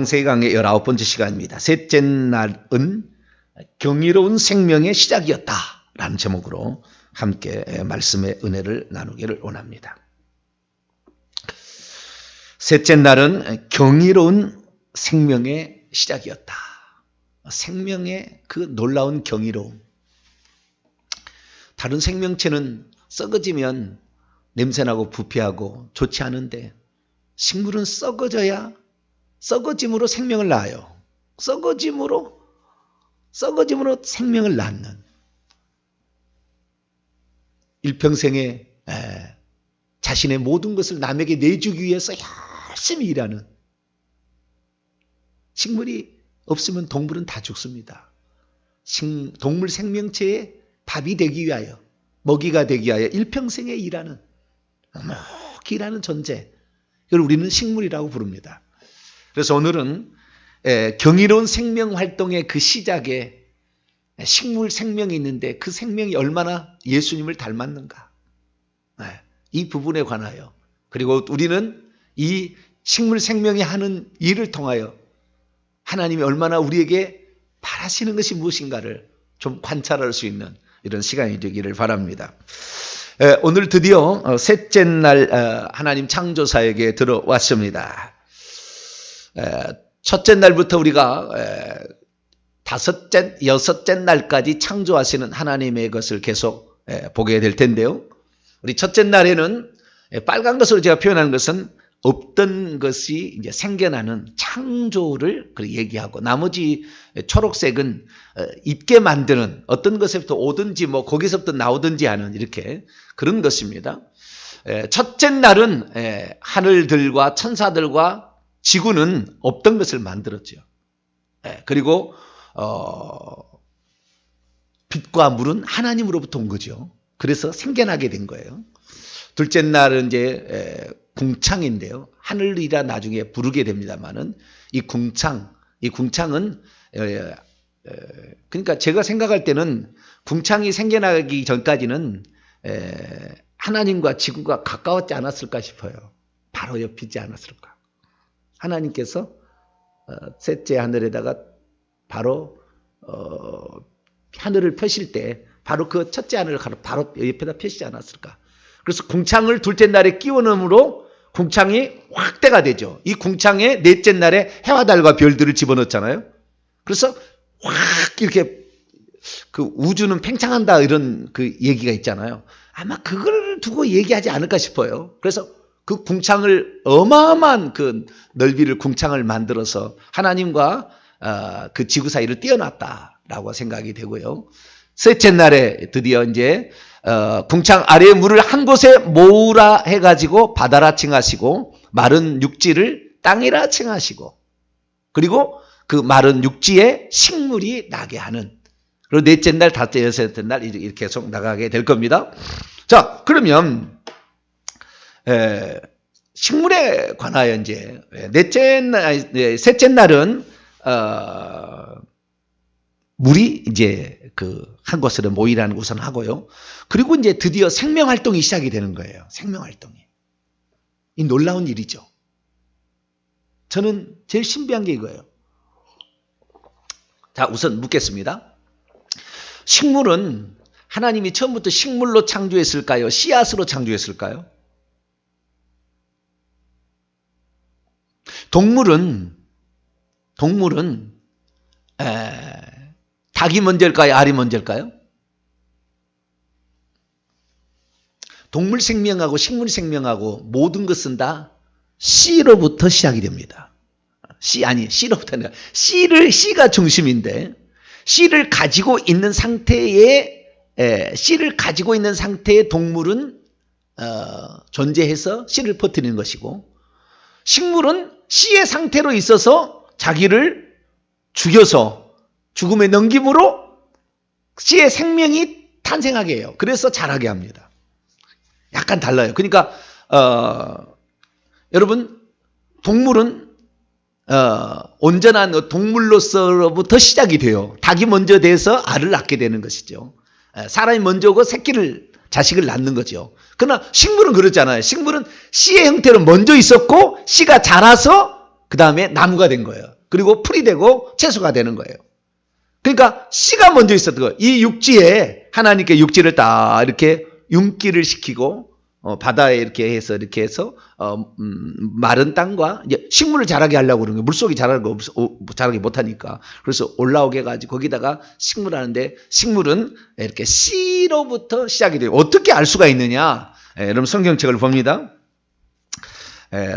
창세기 강의 19번째 시간입니다. 셋째 날은 경이로운 생명의 시작이었다 라는 제목으로 함께 말씀의 은혜를 나누기를 원합니다. 셋째 날은 경이로운 생명의 시작이었다. 생명의 그 놀라운 경이로움. 다른 생명체는 썩어지면 냄새나고 부패하고 좋지 않은데 식물은 썩어짐으로 생명을 낳아요. 썩어짐으로 생명을 낳는 일평생에 자신의 모든 것을 남에게 내주기 위해서 열심히 일하는 식물이 없으면 동물은 다 죽습니다. 동물 생명체의 밥이 되기 위하여 먹이가 되기 위하여 일평생에 일하는 일하는 존재, 이걸 우리는 식물이라고 부릅니다. 그래서 오늘은 경이로운 생명 활동의 그 시작에 식물 생명이 있는데 그 생명이 얼마나 예수님을 닮았는가, 이 부분에 관하여, 그리고 우리는 이 식물 생명이 하는 일을 통하여 하나님이 얼마나 우리에게 바라시는 것이 무엇인가를 좀 관찰할 수 있는 이런 시간이 되기를 바랍니다. 오늘 드디어 셋째 날 하나님 창조사에게 들어왔습니다. 첫째 날부터 우리가 다섯째, 여섯째 날까지 창조하시는 하나님의 것을 계속 보게 될 텐데요. 우리 첫째 날에는 빨간 것으로 제가 표현한 것은 없던 것이 이제 생겨나는 창조를 얘기하고, 나머지 초록색은 있게 만드는, 어떤 것에부터 오든지 거기서부터 나오든지 하는 이렇게 그런 것입니다. 첫째 날은 하늘들과 천사들과 지구는 없던 것을 만들었죠. 그리고 빛과 물은 하나님으로부터 온 거죠. 그래서 생겨나게 된 거예요. 둘째 날은 이제 궁창인데요. 하늘이라 나중에 부르게 됩니다만은 이 궁창은 그러니까 제가 생각할 때는 궁창이 생겨나기 전까지는 하나님과 지구가 가까웠지 않았을까 싶어요. 바로 옆이지 않았을까. 하나님께서 셋째 하늘에다가 바로 하늘을 펴실 때 바로 그 첫째 하늘을 바로 옆에다 펴시지 않았을까. 그래서 궁창을 둘째 날에 끼워 넣음으로 궁창이 확대가 되죠. 이 궁창에 넷째 날에 해와 달과 별들을 집어넣잖아요. 그래서 확 이렇게 그 우주는 팽창한다 이런 그 얘기가 있잖아요. 아마 그걸 두고 얘기하지 않을까 싶어요. 그래서 그 궁창을 어마어마한 그 넓이를 궁창을 만들어서 하나님과 그 지구 사이를 띄어놨다라고 생각이 되고요. 셋째 날에 드디어 이제 궁창 아래의 물을 한 곳에 모으라 해가지고 바다라 칭하시고, 마른 육지를 땅이라 칭하시고, 그리고 그 마른 육지에 식물이 나게 하는, 그리고 넷째 날, 다섯째, 여섯째 날 이렇게 계속 나가게 될 겁니다. 자, 그러면 식물에 관하여 이제 셋째 날은 물이 이제 한 곳으로 모이라는 것은 하고요. 그리고 이제 드디어 생명 활동이 시작이 되는 거예요. 생명 활동이. 이 놀라운 일이죠. 저는 제일 신비한 게 이거예요. 자, 우선 묻겠습니다. 식물은 하나님이 처음부터 식물로 창조했을까요? 씨앗으로 창조했을까요? 동물은 닭이 먼저일까요? 알이 먼저일까요? 동물 생명하고 식물 생명하고 모든 것은 다 씨로부터 시작이 됩니다. 씨로부터 아니라 씨가 중심인데, 씨를 가지고 있는 상태의 동물은 존재해서 씨를 퍼뜨리는 것이고, 식물은 씨의 상태로 있어서 자기를 죽여서 죽음에 넘김으로 씨의 생명이 탄생하게 해요. 그래서 자라게 합니다. 약간 달라요. 그러니까 여러분, 동물은 온전한 동물로서부터 시작이 돼요. 닭이 먼저 돼서 알을 낳게 되는 것이죠. 사람이 먼저 오고 자식을 낳는 거죠. 그러나 식물은 그렇잖아요. 식물은 씨의 형태로 먼저 있었고 씨가 자라서 그 다음에 나무가 된 거예요. 그리고 풀이 되고 채소가 되는 거예요. 그러니까 씨가 먼저 있었던 거예요. 이 육지에 하나님께 육지를 딱 이렇게 윤기를 시키고 바다에 이렇게 해서 마른 땅과 이제 식물을 자라게 하려고 그러는 거예요. 물속이 자라게 못하니까. 그래서 올라오게 해가지고 거기다가 식물 하는데 식물은 이렇게 씨로부터 시작이 돼요. 어떻게 알 수가 있느냐? 여러분 성경책을 봅니다.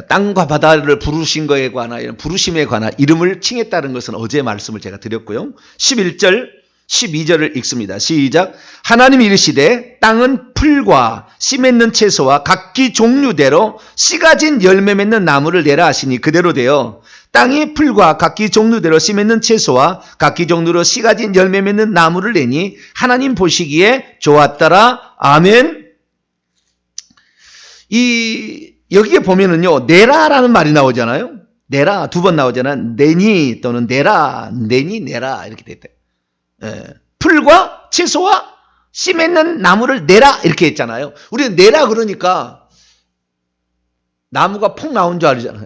땅과 바다를 부르신 것에 관한 이런 부르심에 관한 이름을 칭했다는 것은 어제 말씀을 제가 드렸고요. 11절 12절을 읽습니다. 시작. 하나님이 이르시되 땅은 풀과 씨 맺는 채소와 각기 종류대로 씨 가진 열매 맺는 나무를 내라 하시니 그대로 되어 땅이 풀과 각기 종류대로 씨 맺는 채소와 각기 종류로 씨 가진 열매 맺는 나무를 내니 하나님 보시기에 좋았더라. 아멘. 여기에 보면은요, 내라라는 말이 나오잖아요. 내라 두 번 나오잖아요. 내니 또는 내라, 내니, 내라 이렇게 돼 있대요. 풀과 채소와 씨 맺는 나무를 내라 이렇게 했잖아요. 우리는 내라 그러니까 나무가 폭 나온 줄 알잖아요.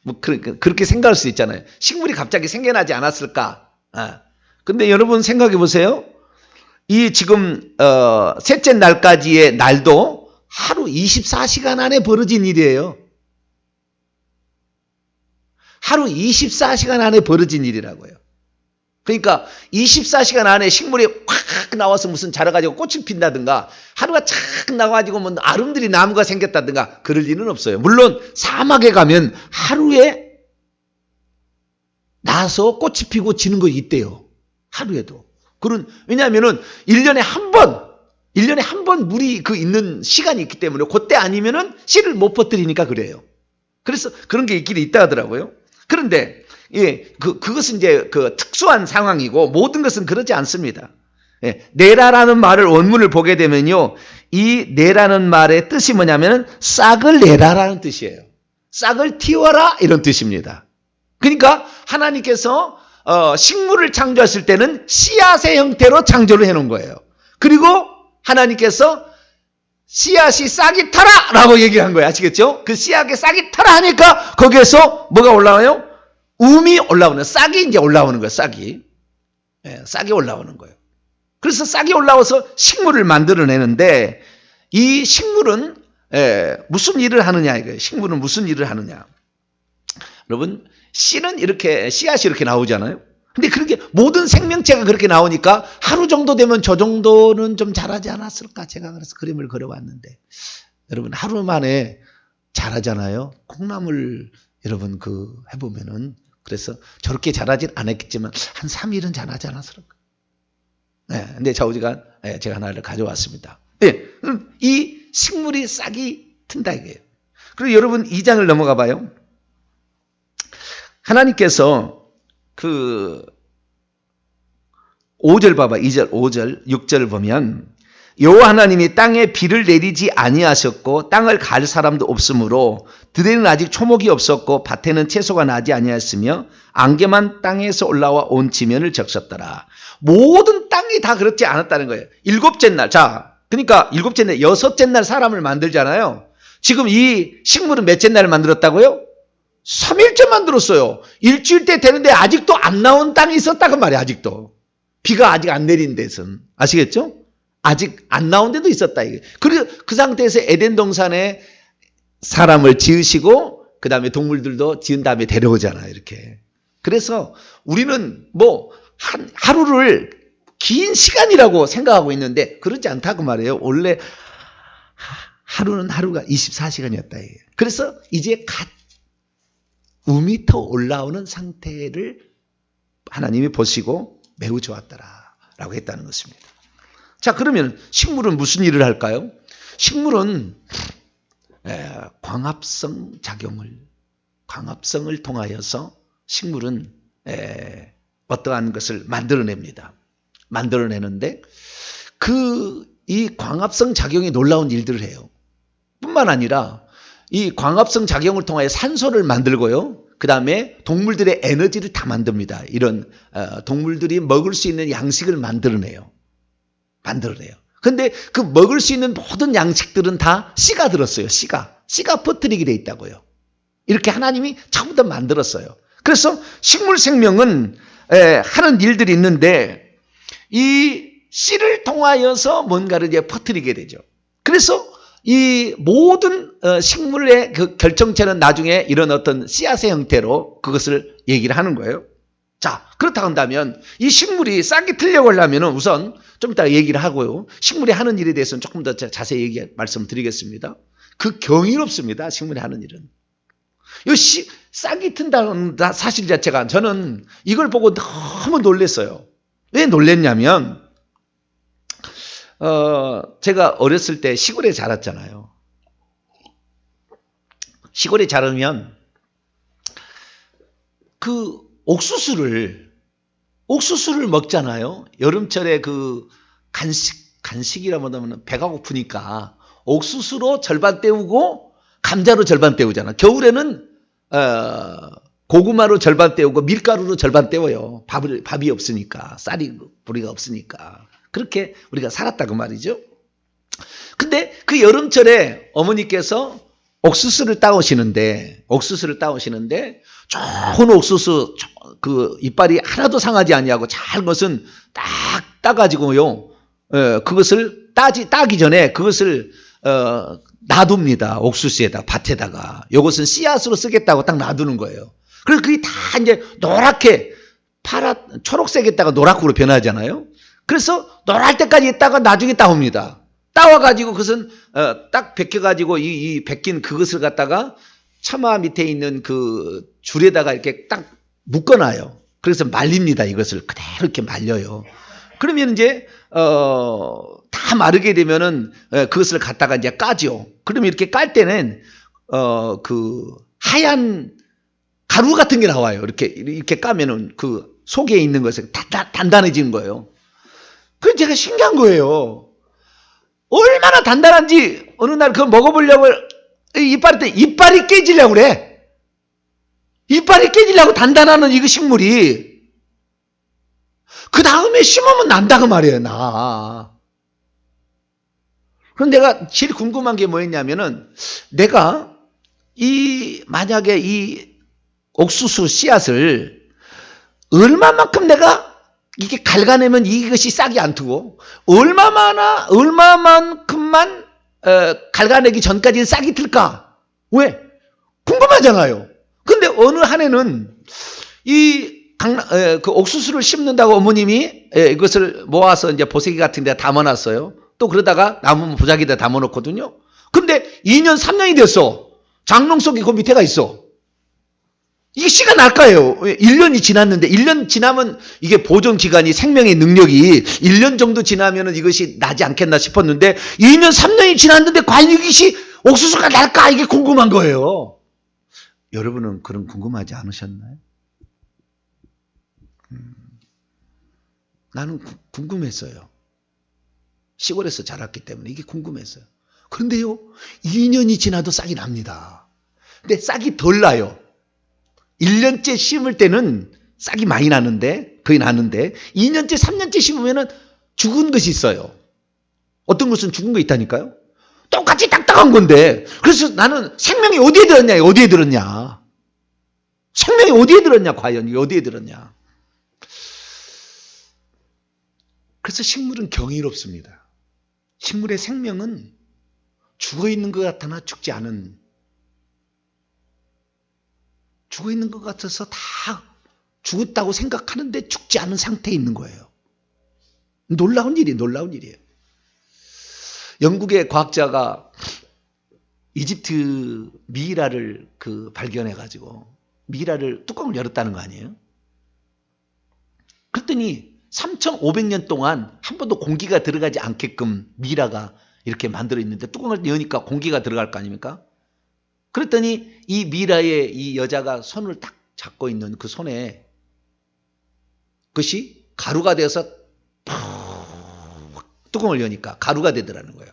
뭐 그렇게 생각할 수 있잖아요. 식물이 갑자기 생겨나지 않았을까? 근데 여러분 생각해 보세요. 이 지금 셋째 날까지의 날도 하루 24시간 안에 벌어진 일이에요. 하루 24시간 안에 벌어진 일이라고요. 그러니까 24시간 안에 식물이 확 나와서 무슨 자라가지고 꽃을 핀다든가 하루가 착 나와가지고 뭐 아름드리 나무가 생겼다든가 그럴 일은 없어요. 물론 사막에 가면 하루에 나서 꽃이 피고 지는 거 있대요. 하루에도. 왜냐하면은 1년에 한 번 물이 있는 시간이 있기 때문에 그때 아니면은 씨를 못 퍼뜨리니까 그래요. 그래서 그런 게 있긴 있다 하더라고요. 그런데 그것은 이제 특수한 상황이고 모든 것은 그러지 않습니다. 내라라는 말을 원문을 보게 되면요. 이 내라는 말의 뜻이 뭐냐면 싹을 내라라는 뜻이에요. 싹을 틔워라 이런 뜻입니다. 그러니까 하나님께서 식물을 창조했을 때는 씨앗의 형태로 창조를 해놓은 거예요. 그리고 하나님께서 씨앗이 싹이 타라! 라고 얘기한 거예요. 아시겠죠? 그 씨앗에 싹이 타라 하니까 거기에서 뭐가 올라와요? 움이 올라오는, 싹이 이제 올라오는 거예요. 싹이. 싹이 올라오는 거예요. 그래서 싹이 올라와서 식물을 만들어내는데 이 식물은 무슨 일을 하느냐 이거예요. 식물은 무슨 일을 하느냐. 여러분, 씨는 씨앗이 이렇게 나오잖아요. 근데 그렇게 모든 생명체가 그렇게 나오니까 하루 정도 되면 저 정도는 좀 자라지 않았을까? 제가 그래서 그림을 그려왔는데 여러분 하루 만에 자라잖아요. 콩나물 여러분 해보면은 그래서 저렇게 자라진 않았겠지만 한 3일은 자라지 않았을까? 근데 좌우지간 제가 하나를 가져왔습니다. 이 식물이 싹이 튼다 이거예요. 그리고 여러분 2장을 넘어가 봐요. 하나님께서 5절 봐봐. 2절, 5절, 6절을 보면 여호와 하나님이 땅에 비를 내리지 아니하셨고 땅을 갈 사람도 없으므로 들에는 아직 초목이 없었고 밭에는 채소가 나지 아니하였으며 안개만 땅에서 올라와 온 지면을 적셨더라. 모든 땅이 다 그렇지 않았다는 거예요. 7째 날. 그러니까 7째 날, 6째 날 사람을 만들잖아요. 지금 이 식물은 몇째 날을 만들었다고요? 3일째 만들었어요. 일주일 때 되는데 아직도 안 나온 땅이 있었다고 말이에요. 아직도. 비가 아직 안 내린 데선. 아시겠죠? 아직 안 나온 데도 있었다. 그리고 그 상태에서 에덴 동산에 사람을 지으시고 그 다음에 동물들도 지은 다음에 데려오잖아요. 이렇게. 그래서 우리는 하루를 긴 시간이라고 생각하고 있는데 그렇지 않다고 말이에요. 원래 하루는 하루가 24시간이었다. 그래서 이제 갓 5m 올라오는 상태를 하나님이 보시고 매우 좋았더라라고 했다는 것입니다. 자, 그러면 식물은 무슨 일을 할까요? 식물은 광합성을 통하여서 식물은 어떠한 것을 만들어냅니다. 만들어내는데 이 광합성 작용이 놀라운 일들을 해요. 뿐만 아니라 이 광합성 작용을 통하여 산소를 만들고요. 그 다음에 동물들의 에너지를 다 만듭니다. 이런 동물들이 먹을 수 있는 양식을 만들어내요. 그런데 그 먹을 수 있는 모든 양식들은 다 씨가 들었어요. 씨가 퍼뜨리게 돼 있다고요. 이렇게 하나님이 처음부터 만들었어요. 그래서 식물 생명은 하는 일들이 있는데 이 씨를 통하여서 뭔가를 이제 퍼뜨리게 되죠. 그래서 이 모든 식물의 그 결정체는 나중에 이런 어떤 씨앗의 형태로 그것을 얘기를 하는 거예요. 자, 그렇다고 한다면 이 식물이 싹이 틀려고 하려면 우선 좀 이따 얘기를 하고요. 식물이 하는 일에 대해서는 조금 더 자세히 말씀드리겠습니다. 그 경이롭습니다. 식물이 하는 일은. 이 싹이 튼다는 사실 자체가 저는 이걸 보고 너무 놀랐어요. 왜 놀랐냐면 제가 어렸을 때 시골에 자랐잖아요. 시골에 자라면 그 옥수수를 먹잖아요. 여름철에 그 간식이라고 하면 배가 고프니까 옥수수로 절반 때우고 감자로 절반 때우잖아. 겨울에는 고구마로 절반 때우고 밀가루로 절반 때워요. 밥이 없으니까, 쌀이 부리가 없으니까. 그렇게 우리가 살았다 그 말이죠. 근데 그 여름철에 어머니께서 옥수수를 따오시는데 좋은 옥수수 그 이빨이 하나도 상하지 아니하고 잘 것은 딱 따가지고요. 그것을 따기 전에 그것을 놔둡니다. 옥수수에다 밭에다가 요것은 씨앗으로 쓰겠다고 딱 놔두는 거예요. 그래서 그게 다 이제 노랗게 초록색에다가 노랗고로 변하잖아요. 그래서 노랄 때까지 있다가 나중에 따옵니다. 따와가지고 그것은 딱 벗겨가지고 이 벗긴 그것을 갖다가 처마 밑에 있는 그 줄에다가 이렇게 딱 묶어놔요. 그래서 말립니다. 이것을 그대로 이렇게 말려요. 그러면 이제 다 마르게 되면은 그것을 갖다가 이제 까죠. 그러면 이렇게 깔 때는 그 하얀 가루 같은 게 나와요. 이렇게 까면은 그 속에 있는 것이 단단해지는 거예요. 그래서 제가 신기한 거예요. 얼마나 단단한지 어느 날 그거 먹어보려고 이빨이 깨지려고 그래. 이빨이 깨지려고 단단한 이거 식물이. 그 다음에 심으면 난다 그 말이에요. 그럼 내가 제일 궁금한 게 뭐였냐면은 내가 만약에 이 옥수수 씨앗을 얼마만큼 내가 이게 갉아내면 이것이 싹이 안 트고 얼마만큼만 갉아내기 전까지는 싹이 틀까? 왜? 궁금하잖아요. 근데 어느 한 해는 그 옥수수를 심는다고 어머님이 이것을 모아서 이제 보세기 같은 데 담아놨어요. 또 그러다가 남은 보자기에다 담아놓거든요. 근데 2년, 3년이 됐어. 장롱 속에 그 밑에가 있어. 이게 씨가 날까요? 1년이 지났는데 1년 지나면 이게 보존 기간이 생명의 능력이 1년 정도 지나면 이것이 나지 않겠나 싶었는데 2년 3년이 지났는데 과연 이것이 옥수수가 날까? 이게 궁금한 거예요. 여러분은 그런 궁금하지 않으셨나요? 나는 궁금했어요. 시골에서 자랐기 때문에 이게 궁금했어요. 그런데요 2년이 지나도 싹이 납니다. 근데 싹이 덜 나요. 1년째 심을 때는 싹이 많이 나는데, 거의 나는데, 2년째, 3년째 심으면 죽은 것이 있어요. 어떤 것은 죽은 거 있다니까요? 똑같이 딱딱한 건데, 그래서 나는 생명이 어디에 들었냐? 생명이 어디에 들었냐, 과연? 이게 어디에 들었냐? 그래서 식물은 경이롭습니다. 식물의 생명은 죽어 있는 것 같으나 죽지 않은, 죽어 있는 것 같아서 다 죽었다고 생각하는데 죽지 않은 상태에 있는 거예요. 놀라운 일이에요. 영국의 과학자가 이집트 미이라를 발견해가지고 미이라를 뚜껑을 열었다는 거 아니에요? 그랬더니 3,500년 동안 한 번도 공기가 들어가지 않게끔 미이라가 이렇게 만들어 있는데 뚜껑을 여니까 공기가 들어갈 거 아닙니까? 그랬더니 이 미이라의 이 여자가 손을 딱 잡고 있는 그 손에 그것이 가루가 되어서 뚜껑을 여니까 가루가 되더라는 거예요.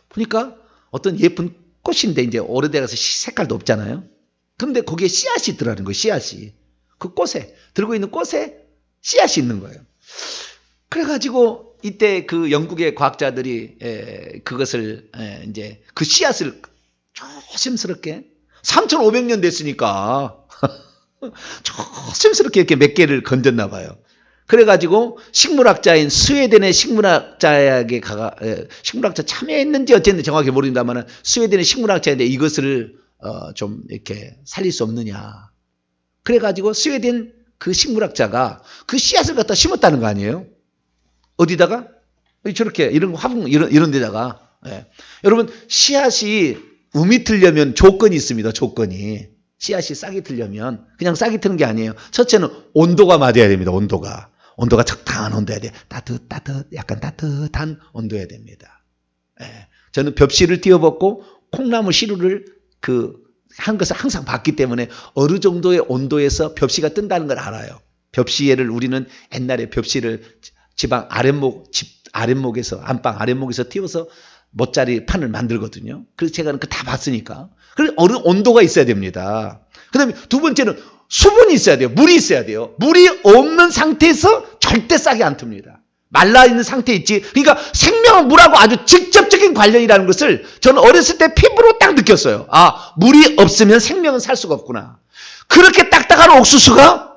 보니까 어떤 예쁜 꽃인데 이제 오래돼서 색깔도 없잖아요. 그런데 거기에 씨앗이 있더라는 거예요. 씨앗이. 그 꽃에 들고 있는 꽃에 씨앗이 있는 거예요. 그래가지고 이때 그 영국의 과학자들이 그것을 이제 그 씨앗을 조심스럽게 3,500년 됐으니까 조심스럽게 이렇게 몇 개를 건졌나 봐요. 그래가지고 식물학자인 스웨덴의 식물학자 참여했는지 어쨌는지 정확히 모릅니다만 스웨덴의 식물학자인데 이것을 좀 이렇게 살릴 수 없느냐. 그래가지고 스웨덴 그 식물학자가 그 씨앗을 갖다 심었다는 거 아니에요? 어디다가? 저렇게 이런 화분 이런 데다가. 예. 여러분 씨앗이 음이 틀려면 조건이 있습니다. 조건이. 씨앗이 싹이 틀려면 그냥 싹이 트는 게 아니에요. 첫째는 온도가 맞아야 됩니다. 온도가 적당한 온도여야 돼. 약간 따뜻한 온도여야 됩니다. 예. 저는 벽씨를 띄워봤고 콩나무 시루를 한 것을 항상 봤기 때문에 어느 정도의 온도에서 벽씨가 뜬다는 걸 알아요. 벽씨를 우리는 옛날에 벽씨를 집 아랫목에서 안방 아랫목에서 띄워서 못자리 판을 만들거든요. 그래서 제가 그거 다 봤으니까. 그래서 어느 온도가 있어야 됩니다. 그 다음에 두 번째는 수분이 있어야 돼요. 물이 있어야 돼요. 물이 없는 상태에서 절대 싹이 안 틉니다. 말라있는 상태에 있지. 그러니까 생명은 물하고 아주 직접적인 관련이라는 것을 저는 어렸을 때 피부로 딱 느꼈어요. 아, 물이 없으면 생명은 살 수가 없구나. 그렇게 딱딱한 옥수수가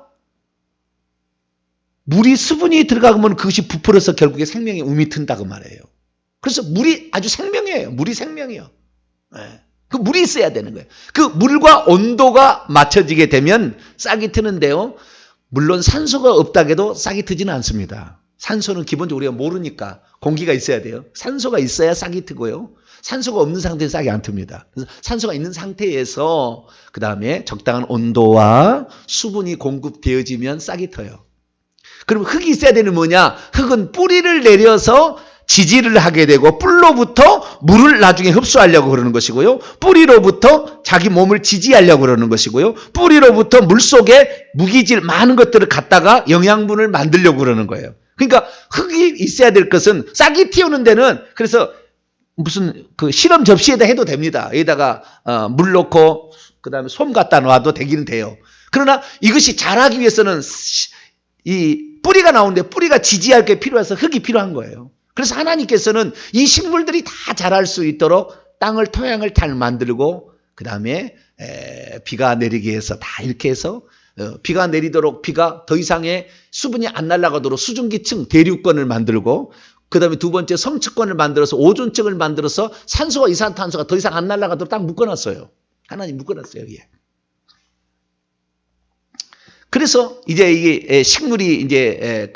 물이 수분이 들어가면 그것이 부풀어서 결국에 생명의 움이 튼다고 말해요. 그래서 물이 아주 생명이에요. 물이 생명이에요. 네. 그 물이 있어야 되는 거예요. 그 물과 온도가 맞춰지게 되면 싹이 트는데요. 물론 산소가 없다고 해도 싹이 트지는 않습니다. 산소는 기본적으로 우리가 모르니까 공기가 있어야 돼요. 산소가 있어야 싹이 트고요. 산소가 없는 상태에서 싹이 안 틉니다. 그래서 산소가 있는 상태에서 그 다음에 적당한 온도와 수분이 공급되어지면 싹이 터요. 그럼 흙이 있어야 되는 뭐냐? 흙은 뿌리를 내려서 지지를 하게 되고 뿔로부터 물을 나중에 흡수하려고 그러는 것이고요. 뿌리로부터 자기 몸을 지지하려고 그러는 것이고요. 뿌리로부터 물속에 무기질 많은 것들을 갖다가 영양분을 만들려고 그러는 거예요. 그러니까 흙이 있어야 될 것은 싹이 틔우는 데는 그래서 무슨 그 실험 접시에다 해도 됩니다. 여기다가 물 넣고 그다음에 솜 갖다 놔도 되기는 돼요. 그러나 이것이 자라기 위해서는 이 뿌리가 나오는데 뿌리가 지지할 게 필요해서 흙이 필요한 거예요. 그래서 하나님께서는 이 식물들이 다 자랄 수 있도록 땅을 토양을 잘 만들고 그 다음에 비가 내리게 해서 다 이렇게 해서 비가 내리도록 비가 더 이상의 수분이 안 날아가도록 수증기층 대류권을 만들고 그 다음에 두 번째 성층권을 만들어서 오존층을 만들어서 산소와 이산화탄소가 더 이상 안 날아가도록 딱 묶어놨어요. 하나님 묶어놨어요. 여기에. 그래서 이제 이게 식물이 이제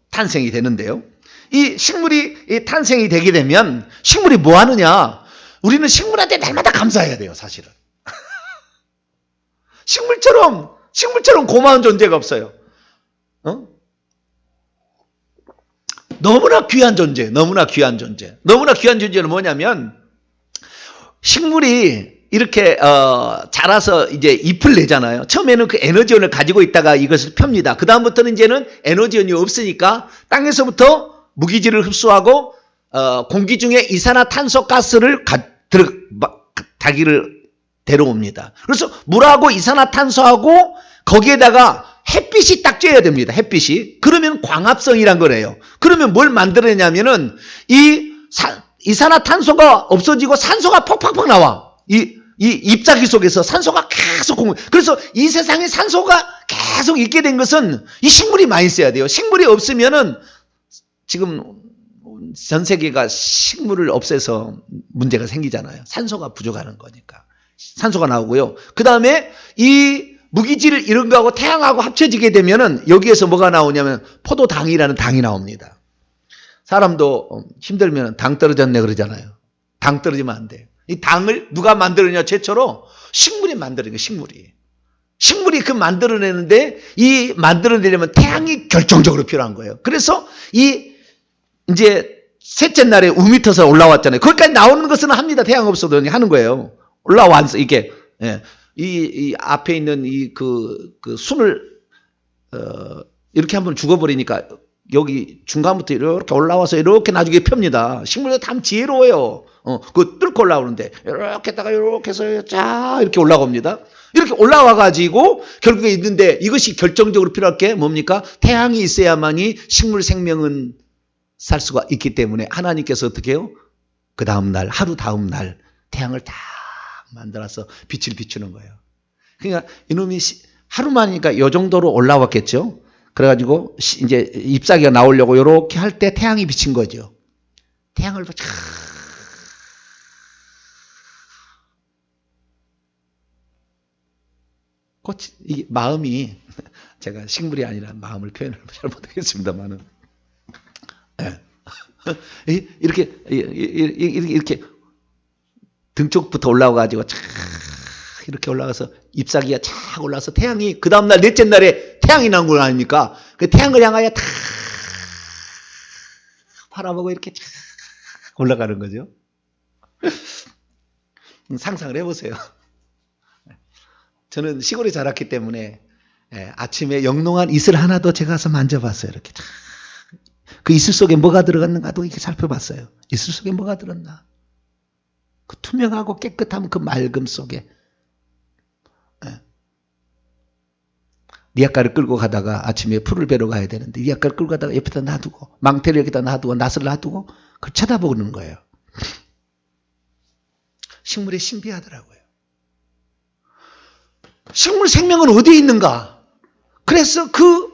탄생이 되는데요. 이 식물이 탄생이 되게 되면 식물이 뭐 하느냐? 우리는 식물한테 날마다 감사해야 돼요, 사실은. 식물처럼 고마운 존재가 없어요. 너무나 귀한 존재. 너무나 귀한 존재는 뭐냐면 식물이 이렇게 자라서 이제 잎을 내잖아요. 처음에는 그 에너지원을 가지고 있다가 이것을 펴니다. 그 다음부터는 이제는 에너지원이 없으니까 땅에서부터 무기질을 흡수하고 공기 중에 이산화탄소 가스를 자기를 데려옵니다. 그래서 물하고 이산화탄소하고 거기에다가 햇빛이 딱 쬐야 됩니다. 햇빛이. 그러면 광합성이란 거래요. 그러면 뭘 만들어내냐면은 이 이산화탄소가 없어지고 산소가 퍽퍽퍽 나와. 이 잎사귀 속에서 산소가 계속 그래서 이 세상에 산소가 계속 있게 된 것은 이 식물이 많이 있어야 돼요. 식물이 없으면은 지금 전 세계가 식물을 없애서 문제가 생기잖아요. 산소가 부족하는 거니까. 산소가 나오고요. 그 다음에 이 무기질 이런 거하고 태양하고 합쳐지게 되면은 여기에서 뭐가 나오냐면 포도당이라는 당이 나옵니다. 사람도 힘들면 당 떨어졌네 그러잖아요. 당 떨어지면 안 돼요. 이 당을 누가 만들었냐 최초로 식물이 만드는 거예요. 식물이 그 만들어내는데 이 만들어내려면 태양이 결정적으로 필요한 거예요. 그래서 이제 셋째 날에 우미 터서 올라왔잖아요. 거기까지 나오는 것은 합니다. 태양 없어도 하는 거예요. 올라와서 이게 이 앞에 있는 그 순을 이렇게 한번 죽어버리니까 여기 중간부터 이렇게 올라와서 이렇게 나중에 펴니다. 식물도 참 지혜로워요. 그거 뚫고 올라오는데 이렇게 했다가 이렇게 해서 쫙 이렇게 올라옵니다. 이렇게 올라와가지고 결국에 있는데 이것이 결정적으로 필요할 게 뭡니까? 태양이 있어야만이 식물 생명은 살 수가 있기 때문에 하나님께서 어떻게 해요? 그 다음날 하루 다음날 태양을 딱 만들어서 빛을 비추는 거예요. 그러니까 이놈이 하루만이니까 요 정도로 올라왔겠죠. 그래가지고 이제 잎사귀가 나오려고 이렇게 할 때 태양이 비친 거죠. 태양을 이게 마음이 제가 식물이 아니라 마음을 표현을 잘 못하겠습니다만은 이렇게 등 쪽부터 올라와가지고 이렇게 올라가서 잎사귀가 착 올라와서 태양이 그 다음날 넷째 날에 태양이 나온 거 아닙니까? 그 태양을 향하여 탁 바라보고 이렇게 착 올라가는 거죠. 상상을 해보세요. 저는 시골에 자랐기 때문에 아침에 영롱한 이슬 하나도 제가 가서 만져봤어요. 이렇게 그 이슬 속에 뭐가 들어갔는가도 이렇게 살펴봤어요. 이슬 속에 뭐가 들었나? 그 투명하고 깨끗한 그 맑음 속에 리아카를 끌고 가다가 아침에 풀을 베러 가야 되는데 리아카를 끌고 가다가 옆에다 놔두고 망태를 여기다 놔두고 낫을 놔두고 그걸 쳐다보는 거예요. 식물이 신비하더라고요. 식물 생명은 어디에 있는가? 그래서 그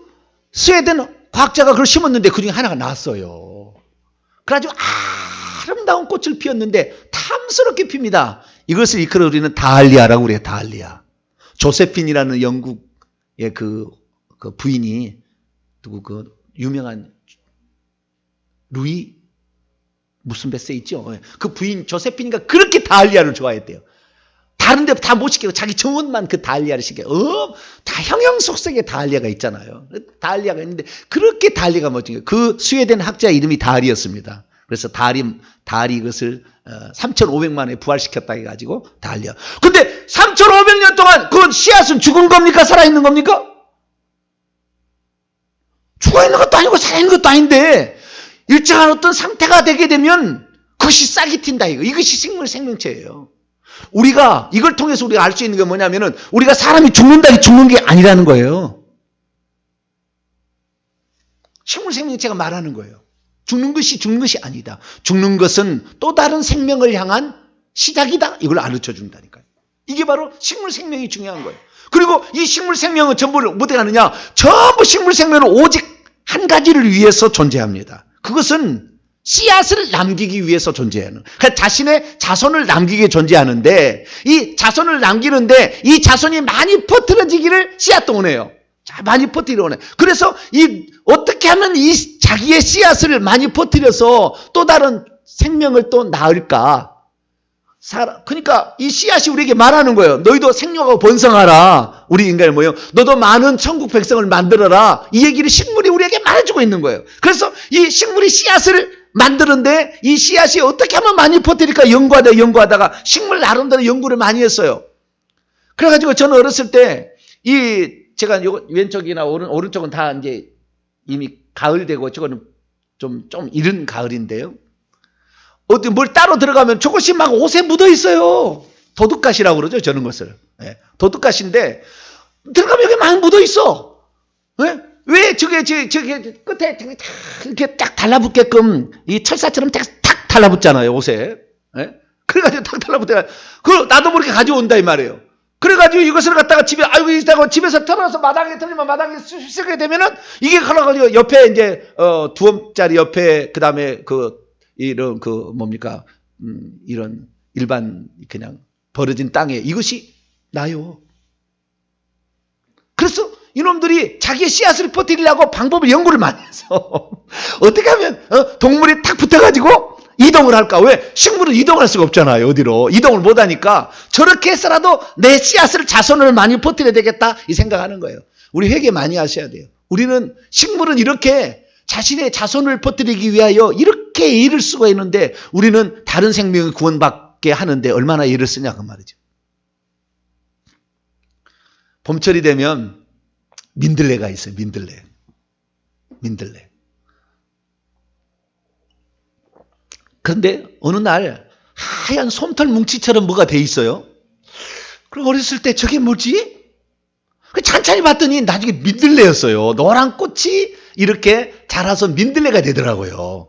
스웨덴 과학자가 그걸 심었는데 그 중에 하나가 나왔어요. 그래가지고 아름다운 꽃을 피웠는데 탐스럽게 핍니다. 이것을 이끌어 우리는 다알리아라고 그래요. 다알리아. 조세핀이라는 영국의 그 부인이 누구 그 유명한 루이 무슨 베세 있죠? 그 부인 조세핀이가 그렇게 다알리아를 좋아했대요. 다른 데 다 못 시키고 자기 정원만 그 다알리아를 시켜요. 다 형형속색의 다알리아가 있잖아요. 다알리아가 있는데 그렇게 다알리아가 멋진 거예요. 그 스웨덴 학자 이름이 다알이었습니다. 그래서 다알이 이것을 3,500만에 부활시켰다 해가지고 다알리아. 근데 3,500년 동안 그 씨앗은 죽은 겁니까? 살아있는 겁니까? 죽어있는 것도 아니고 살아있는 것도 아닌데 일정한 어떤 상태가 되게 되면 그것이 싹이 튄다 이거. 이것이 식물 생명체예요. 우리가 이걸 통해서 우리가 알 수 있는 게 뭐냐면은 우리가 사람이 죽는다 죽는 게 아니라는 거예요. 식물 생명체가 말하는 거예요. 죽는 것이 아니다. 죽는 것은 또 다른 생명을 향한 시작이다. 이걸 가르쳐 준다니까요. 이게 바로 식물 생명이 중요한 거예요. 그리고 이 식물 생명은 전부를 어떻게 하느냐? 전부 식물 생명은 오직 한 가지를 위해서 존재합니다. 그것은 씨앗을 남기기 위해서 존재하는, 그러니까 자신의 자손을 남기게 존재하는데, 이 자손을 남기는데 이 자손이 많이 퍼뜨려지기를 씨앗도 원해요. 자, 많이 퍼뜨리려 원해. 그래서 어떻게 하면 이 자기의 씨앗을 많이 퍼뜨려서 또 다른 생명을 또 낳을까? 그러니까 이 씨앗이 우리에게 말하는 거예요. 너희도 생육하고 번성하라. 우리 인간이 뭐예요? 너도 많은 천국 백성을 만들어라. 이 얘기를 식물이 우리에게 말해주고 있는 거예요. 그래서 이 식물이 씨앗을 만드는데 이 씨앗이 어떻게 하면 많이 퍼뜨릴까 연구하다가 식물 나름대로 연구를 많이 했어요. 그래가지고 저는 어렸을 때 제가 왼쪽이나 오른쪽은 다 이제 이미 가을 되고 저거는 좀 이른 가을인데요. 어디 뭘 따로 들어가면 저것이 막 옷에 묻어 있어요. 도둑가시라고 그러죠, 저런 것을. 네. 도둑가시인데 들어가면 여기 막 묻어 있어. 네? 왜 저게 끝에 이렇게 딱 달라붙게끔 이 철사처럼 탁 달라붙잖아요, 옷에. 네? 그래가지고 탁 달라붙잖아요. 그걸 나도 모르게 가져온다 이 말이에요. 그래가지고 이것을 갖다가 집에서 털어서 마당에 털리면 마당에 쓰게 되면은 이게 걸어가지고 옆에 이제 두엄짜리 옆에 그 다음에 이런 이런 일반 그냥 버려진 땅에 이것이 나요. 그래서 이놈들이 자기의 씨앗을 퍼뜨리려고 방법을 연구를 많이 해서 어떻게 하면 동물이 탁 붙어가지고 이동을 할까? 왜? 식물은 이동할 수가 없잖아요. 어디로 이동을 못하니까 저렇게 해서라도 내 씨앗을 자손을 많이 퍼뜨려야 되겠다 이 생각하는 거예요. 우리 회개 많이 하셔야 돼요. 우리는 식물은 이렇게 자신의 자손을 퍼뜨리기 위하여 이렇게 애를 쓰고 있는데 우리는 다른 생명을 구원받게 하는데 얼마나 애를 쓰냐 그 말이죠. 봄철이 되면 민들레가 있어요. 민들레. 그런데 어느 날 하얀 솜털 뭉치처럼 뭐가 돼 있어요. 그리고 어렸을 때 저게 뭐지? 찬찬히 봤더니 나중에 민들레였어요. 노란 꽃이 이렇게 자라서 민들레가 되더라고요.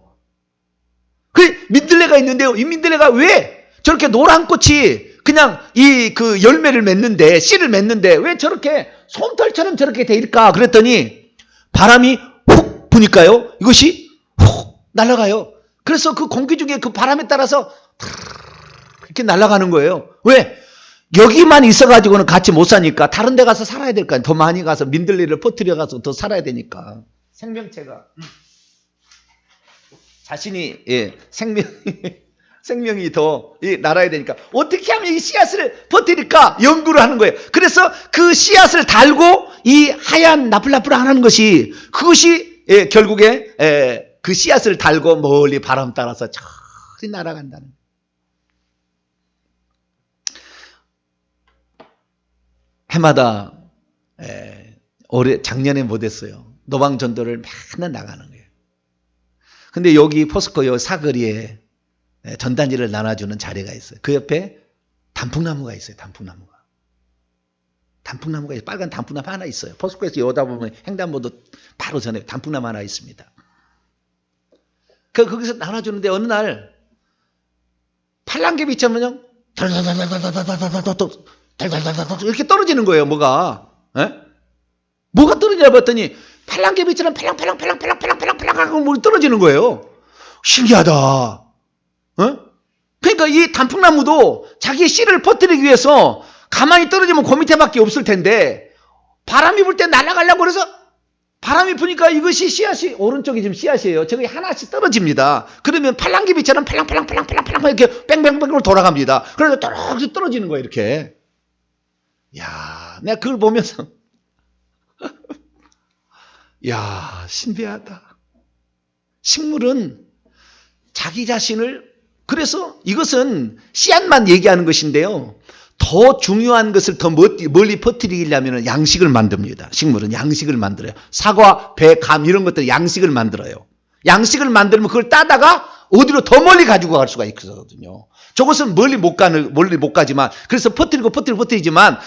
그 민들레가 있는데요. 이 민들레가 왜 저렇게 노란 꽃이 그냥 그 열매를 맺는데, 씨를 맺는데 왜 저렇게 솜털처럼 저렇게 돼일까? 그랬더니 바람이 훅 부니까요, 이것이 훅 날아가요. 그래서 그 공기 중에 그 바람에 따라서 이렇게 날아가는 거예요. 왜? 여기만 있어가지고는 같이 못 사니까 다른 데 가서 살아야 될 거 아니에요. 더 많이 가서 민들레를 퍼뜨려 가서 더 살아야 되니까. 생명체가 자신이 생명이 더 날아야 되니까 어떻게 하면 이 씨앗을 퍼뜨릴까 연구를 하는 거예요. 그래서 그 씨앗을 달고 이 하얀 나풀나풀 안 하는 것이, 그것이 결국에 그 씨앗을 달고 멀리 바람 따라서 저리 날아간다는 거예요. 해마다 작년에 못했어요. 노방전도를 맨날 나가는 거예요. 근데 여기 포스코 사거리에 전단지를 나눠주는 자리가 있어요. 그 옆에 단풍나무가 있어요. 단풍나무가 있어요. 빨간 단풍나무 하나 있어요. 포스코에서 여다 보면 횡단보도 바로 전에 단풍나무 하나 있습니다. 거기서 나눠주는데 어느 날 팔랑개비처럼요 이렇게 떨어지는 거예요. 뭐가 떨어지나 봤더니 팔랑개비처럼 팔랑팔랑 하고 물이 떨어지는 거예요. 신기하다. 그러니까 이 단풍나무도 자기의 씨를 퍼뜨리기 위해서 가만히 떨어지면 그 밑에밖에 없을 텐데, 바람이 불 때 날아가려고 그래서 바람이 부니까 이것이 씨앗이, 오른쪽이 지금 씨앗이에요. 저기 하나씩 떨어집니다. 그러면 팔랑개비처럼 팔랑팔랑 이렇게 뺑뺑뺑으로 돌아갑니다. 그래서 떨어지는 거예요. 이렇게. 야, 내가 그걸 보면서 야, 신비하다. 식물은 자기 자신을, 그래서 이것은 씨앗만 얘기하는 것인데요, 더 중요한 것을 더 멀리 퍼뜨리려면 양식을 만듭니다. 식물은 양식을 만들어요. 사과, 배, 감 이런 것들 양식을 만들어요. 양식을 만들면 그걸 따다가 어디로 더 멀리 가지고 갈 수가 있거든요. 저것은 멀리 못 가지만, 그래서 퍼뜨리지만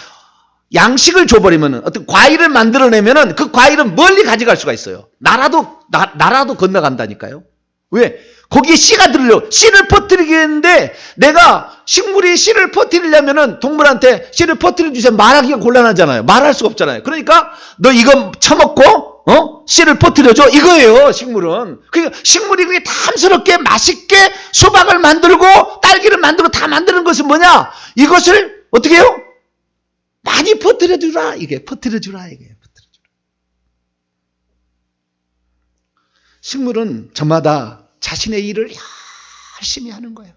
양식을 줘버리면, 어떤 과일을 만들어내면은 그 과일은 멀리 가져갈 수가 있어요. 나라도 건너간다니까요. 왜? 거기에 씨가 들려. 씨를 퍼뜨리겠는데, 내가 식물이 씨를 퍼뜨리려면은 동물한테 씨를 퍼뜨려 주세요 말하기가 곤란하잖아요. 말할 수가 없잖아요. 그러니까 너 이거 처먹고 씨를 퍼뜨려줘, 이거예요. 식물은. 그러니까 식물이 그렇게 탐스럽게 맛있게 수박을 만들고 딸기를 만들고 다 만드는 것은 뭐냐? 이것을 어떻게 해요? 많이 퍼뜨려주라. 퍼뜨려주라. 식물은 저마다 자신의 일을 열심히 하는 거예요.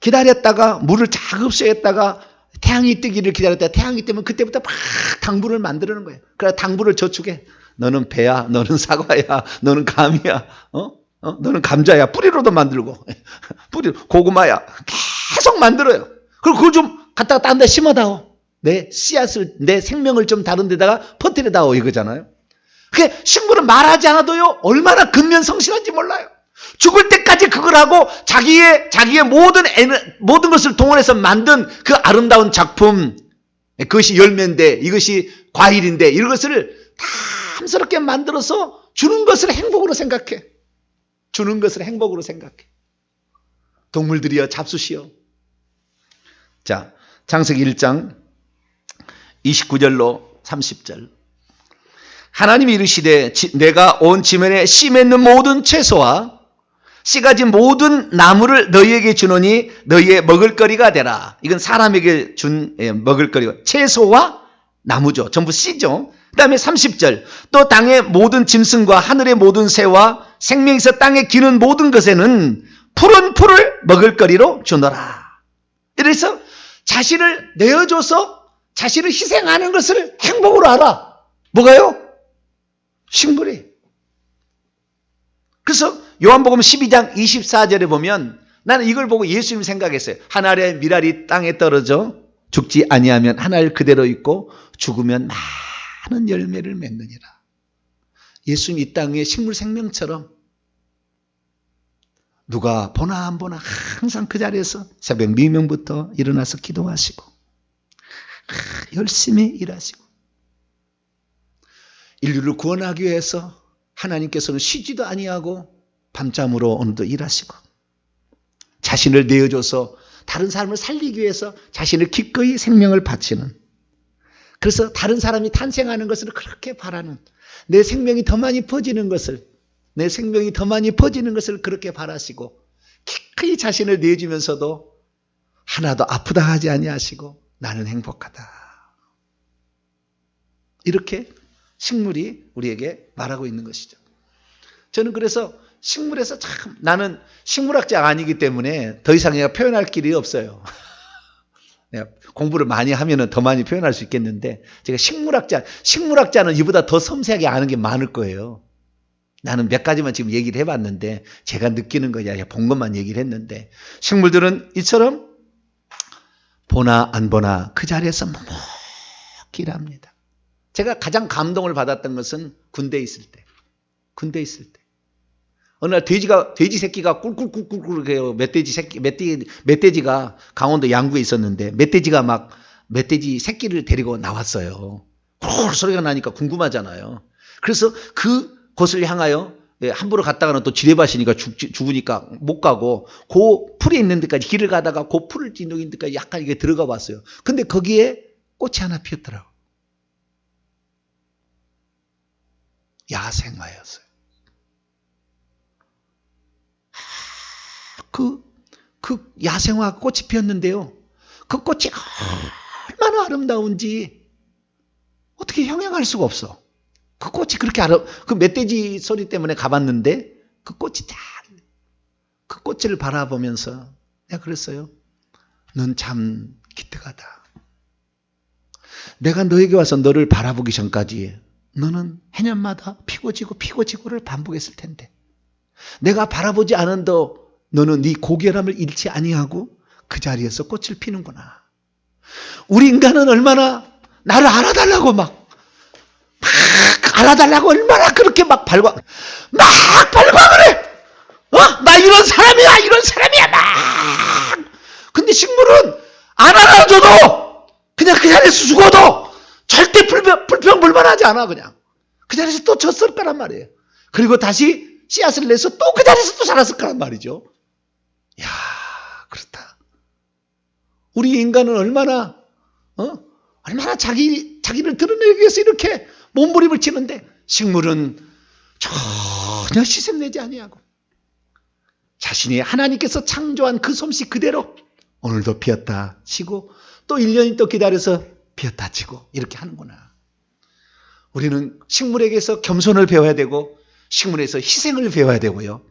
기다렸다가 물을 자급수했다가 태양이 뜨기를 기다렸다가 태양이 뜨면 그때부터 막 당분을 만드는 거예요. 그래서 당분을 저축해. 너는 배야, 너는 사과야, 너는 감이야, 너는 감자야. 뿌리로도 만들고, 고구마야. 계속 만들어요. 그리고 그걸 좀 갖다가 딴 데 심어다오. 내 씨앗을, 내 생명을 좀 다른 데다가 퍼뜨려다오, 이거잖아요. 그게 식물은 말하지 않아도요, 얼마나 근면성실한지 몰라요. 죽을 때까지 그걸 하고 자기의 모든 것을 동원해서 만든 그 아름다운 작품, 그것이 열매인데, 이것이 과일인데, 이런 것을 탐스럽게 만들어서 주는 것을 행복으로 생각해. 동물들이여 잡수시오. 자, 창세기 1장 29절로 30절. 하나님이 이르시되 내가 온 지면에 씨 맺는 모든 채소와 씨 가진 모든 나무를 너희에게 주노니 너희의 먹을거리가 되라. 이건 사람에게 준 먹을거리가, 채소와 나무죠. 전부 씨죠. 그 다음에 30절. 또 땅의 모든 짐승과 하늘의 모든 새와 생명에서 땅에 기는 모든 것에는 푸른 풀을 먹을거리로 주노라. 이래서 자신을 내어줘서 자신을 희생하는 것을 행복으로 알아. 뭐가요? 식물이. 그래서 요한복음 12장 24절에 보면, 나는 이걸 보고 예수님 생각했어요. 한 알의 밀알이 땅에 떨어져 죽지 아니하면 한 알 그대로 있고 죽으면 많은 열매를 맺느니라. 예수님 이 땅의 식물 생명처럼 누가 보나 안 보나 항상 그 자리에서 새벽 미명부터 일어나서 기도하시고 열심히 일하시고 인류를 구원하기 위해서 하나님께서는 쉬지도 아니하고 밤잠으로 오늘도 일하시고 자신을 내어줘서 다른 사람을 살리기 위해서 자신을 기꺼이 생명을 바치는, 그래서 다른 사람이 탄생하는 것을 그렇게 바라는, 내 생명이 더 많이 퍼지는 것을, 내 생명이 더 많이 퍼지는 것을 그렇게 바라시고 기꺼이 자신을 내주면서도 하나도 아프다 하지 아니하시고 나는 행복하다. 이렇게 식물이 우리에게 말하고 있는 것이죠. 저는 그래서 식물에서 참, 나는 식물학자가 아니기 때문에 더 이상 내가 표현할 길이 없어요. 내가 공부를 많이 하면 더 많이 표현할 수 있겠는데, 제가 식물학자는 이보다 더 섬세하게 아는 게 많을 거예요. 나는 몇 가지만 지금 얘기를 해봤는데, 제가 느끼는 거야, 본 것만 얘기를 했는데, 식물들은 이처럼 보나 안 보나 그 자리에서 묵묵히 일합니다. 제가 가장 감동을 받았던 것은 군대에 있을 때. 어느 날 돼지 새끼가 꿀꿀꿀꿀 해요. 멧돼지가 강원도 양구에 있었는데, 멧돼지 새끼를 데리고 나왔어요. 꿀 소리가 나니까 궁금하잖아요. 그래서 그곳을 향하여, 함부로 갔다가는 또 지뢰밭이니까 죽으니까 못 가고, 그 풀이 있는 데까지 길을 가다가 그 풀을 짓는 데까지 약간 이게 들어가 봤어요. 근데 거기에 꽃이 하나 피었더라고. 야생화였어요. 그 야생화 꽃이 피었는데요. 그 꽃이 얼마나 아름다운지 어떻게 형용할 수가 없어. 그 꽃이 그렇게 그 멧돼지 소리 때문에 가봤는데 그 꽃을 바라보면서 내가 그랬어요. 넌 참 기특하다. 내가 너에게 와서 너를 바라보기 전까지 너는 해년마다 피고 지고를 반복했을 텐데, 내가 바라보지 않은도 너는 네 고결함을 잃지 아니하고 그 자리에서 꽃을 피는구나. 우리 인간은 얼마나 나를 알아달라고 알아달라고 얼마나 그렇게 발광을 해. 나 이런 사람이야 근데 식물은 안 알아줘도 그냥 그 자리에서 죽어도 절대 불평불만하지 않아. 그냥 그 자리에서 또 졌을 거란 말이에요. 그리고 다시 씨앗을 내서 또 그 자리에서 또 자랐을 거란 말이죠. 야, 그렇다. 우리 인간은 얼마나 자기를 드러내기 위해서 이렇게 몸부림을 치는데, 식물은 전혀 시샘내지 아니하고 자신이 하나님께서 창조한 그 솜씨 그대로 오늘도 피었다 치고 또 1년이 또 기다려서 피었다 치고 이렇게 하는구나. 우리는 식물에게서 겸손을 배워야 되고, 식물에서 희생을 배워야 되고요.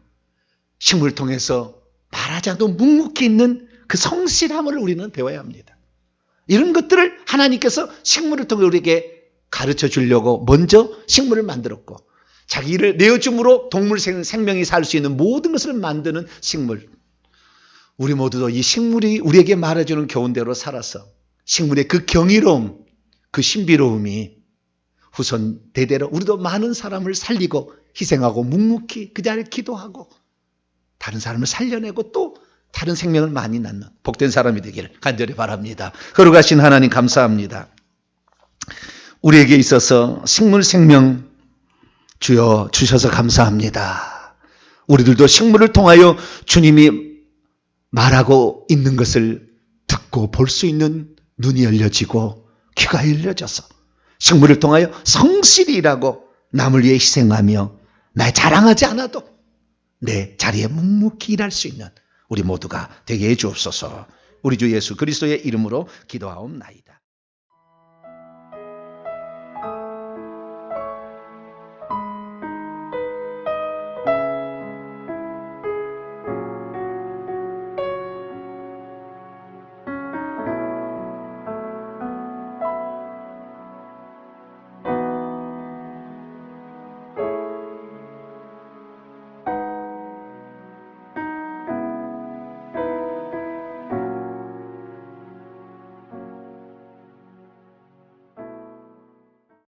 식물을 통해서 말하지 않아도 묵묵히 있는 그 성실함을 우리는 배워야 합니다. 이런 것들을 하나님께서 식물을 통해 우리에게 가르쳐 주려고 먼저 식물을 만들었고, 자기를 내어줌으로 동물 생명이 살 수 있는 모든 것을 만드는 식물. 우리 모두도 이 식물이 우리에게 말해주는 교훈대로 살아서 식물의 그 경이로움, 그 신비로움이 후손 대대로 우리도 많은 사람을 살리고 희생하고 묵묵히 그 자리에 기도하고 다른 사람을 살려내고 또 다른 생명을 많이 낳는 복된 사람이 되기를 간절히 바랍니다. 거룩하신 하나님 감사합니다. 우리에게 있어서 식물 생명 주여 주셔서 감사합니다. 우리들도 식물을 통하여 주님이 말하고 있는 것을 듣고 볼 수 있는 눈이 열려지고 귀가 열려져서 식물을 통하여 성실히 일하고 남을 위해 희생하며 나 자랑하지 않아도 내 자리에 묵묵히 일할 수 있는 우리 모두가 되게 해 주옵소서. 우리 주 예수 그리스도의 이름으로 기도하옵나이다.